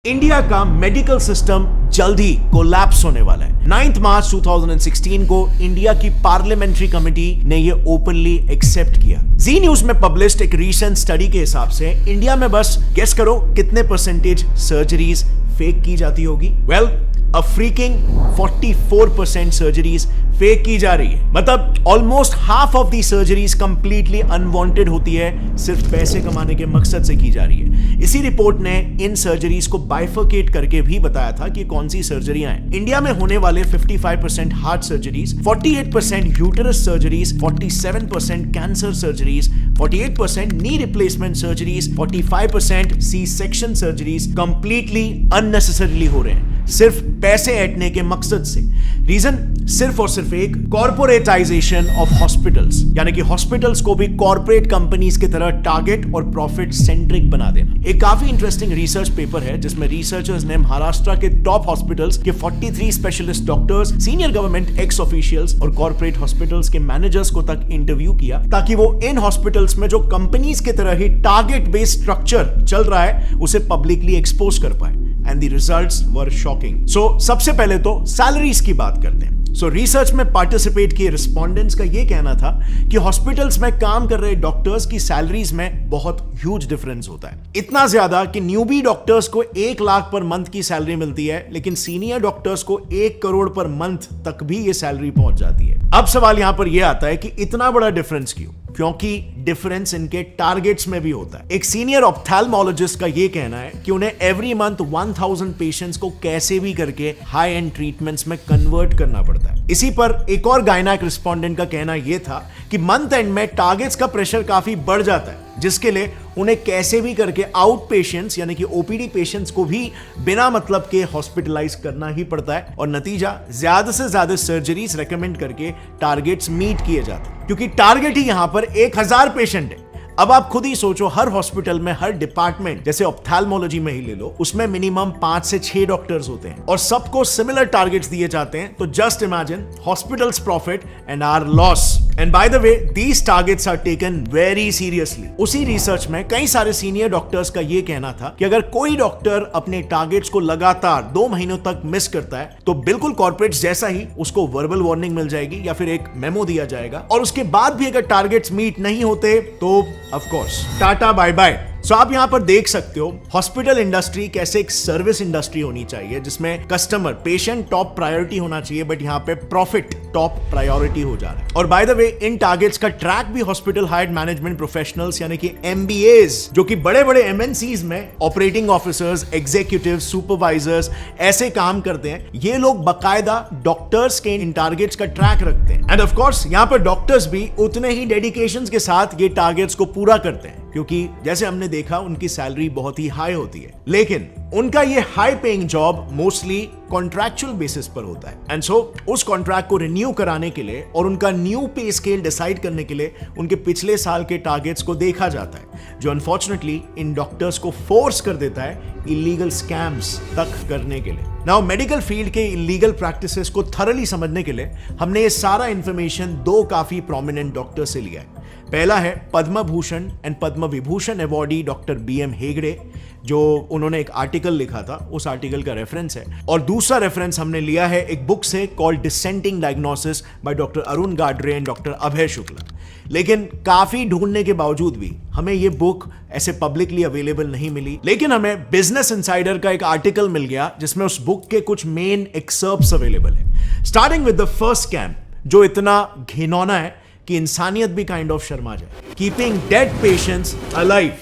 India का medical system जल्द ही collapse होने वाला है। 9 मार्च 2016 को इंडिया की पार्लियामेंट्री कमेटी ने ये ओपनली एक्सेप्ट किया। जी न्यूज में पब्लिश्ड एक रीसेंट स्टडी के हिसाब से इंडिया में बस गेस करो कितने परसेंटेज सर्जरीज फेक की जाती होगी। Well, a freaking 44% surgeries fake की जा रही है। मतलब almost half of the surgeries completely unwanted होती है, सिर्फ पैसे कमाने के मकसद से की जा रही है। इसी रिपोर्ट ने इन सर्जरीज को बाइफर्केट करके भी बताया था कि कौन सी सर्जरियां हैं। इंडिया में होने वाले 55% heart surgeries, 48% uterus surgeries, 47% cancer surgeries, 48% knee replacement surgeries, 45% C section surgeries completely unnecessarily हो रहे हैं, सिर्फ पैसे ऐंठने के मकसद से। रीजन सिर्फ और सिर्फ एक, कॉर्पोरेटाइजेशन ऑफ हॉस्पिटल्स, यानी कि हॉस्पिटल्स को भी कॉर्पोरेट कंपनीज की तरह टारगेट और प्रॉफिट सेंट्रिक बना देना। एक काफी इंटरेस्टिंग रिसर्च पेपर है जिसमें रिसर्चर्स ने महाराष्ट्र के टॉप हॉस्पिटल्स के 43 specialist doctors, senior government x officials और कॉर्पोरेट हॉस्पिटल्स के मैनेजर्स को तक इंटरव्यू किया, ताकि वो इन हॉस्पिटल्स में जो कंपनीज की तरह ही टारगेट बेस्ड स्ट्रक्चर चल रहा है उसे पब्लिकली एक्सपोज कर पाए। And the results were shocking. So, सबसे पहले तो सैलरीज की बात करते हैं। रिसर्च में पार्टिसिपेट किए रिस्पोंडेंट्स का यह कहना था कि हॉस्पिटल्स में काम कर रहे डॉक्टर्स की सैलरीज में बहुत ह्यूज डिफरेंस होता है। इतना ज्यादा कि न्यूबी डॉक्टर्स को 1 लाख पर मंथ की सैलरी मिलती है, लेकिन सीनियर डॉक्टर्स को 1 करोड़ पर मंथ तक भी ये सैलरी पहुंच जाती है। अब सवाल यहां पर यह आता है कि इतना बड़ा डिफरेंस क्यों? क्योंकि डिफरेंस इनके टारगेट्स में भी होता है। एक सीनियर ऑप्थेल्मोलॉजिस्ट का यह कहना है कि उन्हें एवरी मंथ 1000 पेशेंट्स को कैसे भी करके हाई एंड ट्रीटमेंट्स में कन्वर्ट करना पड़ता है। इसी पर एक और गायनेक रिस्पोंडेंट का कहना यह था कि मंथ एंड में टारगेट्स का प्रेशर काफी बढ़ जाता है, जिसके लिए उन्हें कैसे भी करके आउट पेशेंट्स यानी कि ओपीडी पेशेंट्स को भी बिना मतलब के हॉस्पिटलाइज करना ही पड़ता है, और नतीजा ज्यादा से ज्यादा सर्जरीज रेकमेंड करके टारगेट्स मीट किए जाते हैं, क्योंकि टारगेट ही यहां पर 1000 पेशेंट है। अब आप खुद ही सोचो, हर हॉस्पिटल में, हर डिपार्टमेंट, जैसे ऑप्थेल्मोलॉजी में ही ले लो, उसमें मिनिमम 5 से 6 डॉक्टर्स होते हैं और सबको सिमिलर टारगेट्स दिए जाते हैं। तो just imagine hospitals profit and our loss. And by the way, these targets are taken very seriously. उसी रिसर्च में कई सारे सीनियर डॉक्टर्स का यह कहना था कि अगर कोई डॉक्टर अपने टारगेट्स को लगातार 2 महीनों तक मिस करता है तो बिल्कुल कॉर्पोरेट्स जैसा ही उसको वर्बल वार्निंग मिल जाएगी या फिर एक मेमो दिया जाएगा, और उसके बाद भी अगर टारगेट्स मीट नहीं होते तो of course tata bye bye. So आप यहां पर देख सकते हो हॉस्पिटल इंडस्ट्री कैसे एक सर्विस इंडस्ट्री होनी चाहिए, जिसमें कस्टमर, पेशेंट टॉप प्रायोरिटी होना चाहिए, बट यहां पे प्रॉफिट टॉप प्रायोरिटी हो जा रहा है। और bye the way, in targets का ट्रैक भी हॉस्पिटल हायर्ड मैनेजमेंट प्रोफेशनल्स यानी कि एमबीएस, जो कि बड़े बड़े एमएनसीज में ऑपरेटिंग ऑफिसर्स, एग्जीक्यूटिव, सुपरवाइजर्स ऐसे काम करते हैं। ये लोग बकायदा डॉक्टर्स के इन टारगेट्स का ट्रैक रखते हैं, एंड ऑफ कोर्स यहां पर डॉक्टर्स भी उतने ही डेडिकेशन के साथ ये टारगेट्स को पूरा करते हैं, क्योंकि जैसे हमने देखा उनकी सैलरी बहुत ही हाई होती है। लेकिन उनका ये high paying job mostly contractual basis पर होता है, एंड सो उस कॉन्ट्रैक्ट को रिन्यू कराने के लिए और उनका न्यू पे स्केल डिसाइड करने के लिए उनके पिछले साल के टारगेट्स को देखा जाता है, जो अनफॉर्चुनेटली इन डॉक्टर्स को फोर्स कर देता है इलीगल स्कैम्स तक करने के लिए। नाउ, मेडिकल फील्ड के इलीगल प्रैक्टिसेस को थरली समझने के लिए हमने ये सारा इंफॉर्मेशन 2 काफी प्रोमिनेंट डॉक्टर से लिया है। पहला है Padma Bhushan and Padma Vibhushan awardee doctor BM Hegde, जो उन्होंने एक आर्टिकल लिखा था, उस आर्टिकल का रेफरेंस है। और दूसरा रेफरेंस हमने लिया है एक बुक से called dissenting diagnosis by doctor Arun Gadre and doctor Abhay Shukla. लेकिन काफी ढूंढने के बावजूद भी हमें ये बुक ऐसे पब्लिकली अवेलेबल नहीं मिली, लेकिन हमें बिजनेस इनसाइडर का एक आर्टिकल मिल गया जिसमें उस बुक के कुछ मेन एक्सर्प्ट्स अवेलेबल है। Starting with the first scam, जो इतना घिनौना है कि इंसानियत भी काइंड ऑफ शर्मा जाए। Keeping dead patients alive.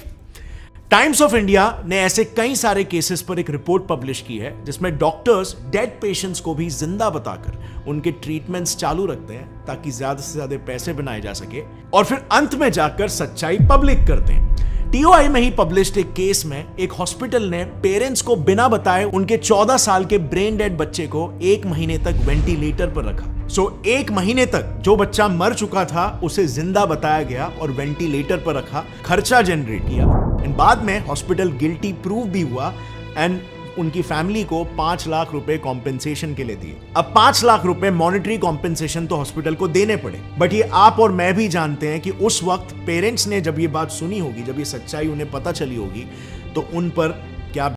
Times of India ने ऐसे कई सारे केसेस पर एक रिपोर्ट पब्लिश की है जिसमें डॉक्टर्स डेड पेशेंट्स को भी जिंदा बताकर उनके ट्रीटमेंट्स चालू रखते हैं, ताकि ज्यादा से ज्यादा पैसे बनाए जा सके, और फिर अंत में जाकर सच्चाई पब्लिक करते हैं। TOI में ही पब्लिश्ड एक केस में एक हॉस्पिटल ने पेरेंट्स को बिना बताए उनके 14 साल के ब्रेन डेड बच्चे को 1 महीने तक वेंटिलेटर पर रखा। 1 महीने तक जो बच्चा मर चुका था उसे जिंदा बताया गया और वेंटिलेटर पर रखा, खर्चा जनरेट किया, एंड बाद में हॉस्पिटल गिल्टी प्रूव भी हुआ, एंड उनकी फैमिली को 5 लाख रुपए कॉम्पेंसेशन के लिए दिए। अब 5 लाख रुपए मॉनेटरी कॉम्पेंसेशन तो हॉस्पिटल को देने पड़े, बट ये आप और मैं भी जानते हैं कि उस वक्त पेरेंट्स ने जब ये बात सुनी होगी, जब ये सच्चाई उन्हें पता चली होगी, तो उन पर क्या